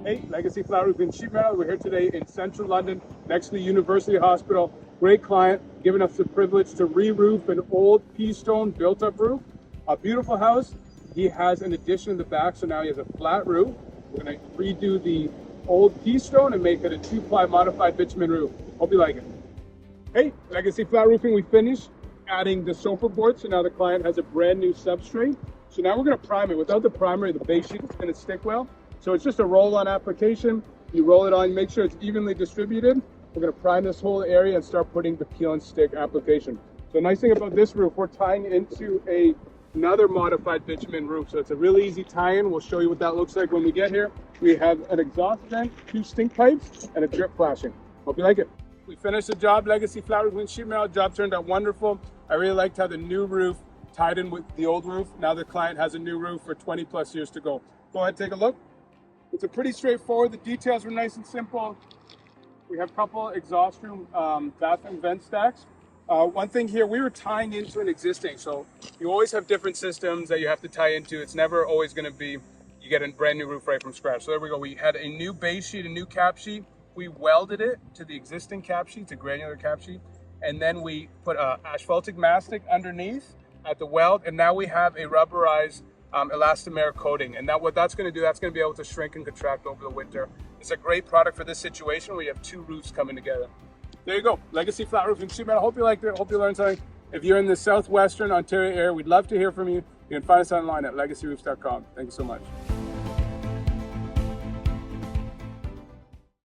Hey, Legacy Flat Roof and Sheet Metal. We're here today in central London, next to the University Hospital. Great client, giving us the privilege to re-roof an old Keystone built-up roof. A beautiful house. He has an addition in the back, so now he has a flat roof. We're going to redo the old Keystone and make it a 2-ply modified bitumen roof. Hope you like it. Hey, Legacy Flat Roofing, we finished adding the sopraboard, so now the client has a brand new substrate. So now we're going to prime it. Without the primer, the base sheet is going to stick well. So it's just a roll-on application. You roll it on, make sure it's evenly distributed. We're going to prime this whole area and start putting the peel and stick application. So the nice thing about this roof, we're tying into another modified bitumen roof. So it's a really easy tie-in. We'll show you what that looks like when we get here. We have an exhaust vent, 2 stink pipes, and a drip flashing. Hope you like it. We finished the job, Legacy Flat Roof and Sheet Metal. Job turned out wonderful. I really liked how the new roof tied in with the old roof. Now the client has a new roof for 20 plus years to go. Go ahead, take a look. It's a pretty straightforward. The details were nice and simple. We have a couple exhaust room, bathroom vent stacks. One thing here, we were tying into an existing, so you always have different systems that you have to tie into. It's never always going to be, you get a brand new roof right from scratch. So there we go. We had a new base sheet, a new cap sheet. We welded it to the existing cap sheet, to granular cap sheet. And then we put asphaltic mastic underneath at the weld. And now we have a rubberized elastomer coating. And what that's going to do, that's going to be able to shrink and contract over the winter. It's a great product for this situation where you have 2 roofs coming together. There you go, Legacy Flat Roof and Sheet Metal. Hope you liked it. Hope you learned something. If you're in the southwestern Ontario area, we'd love to hear from you. You can find us online at legacyroofs.com. Thank you so much.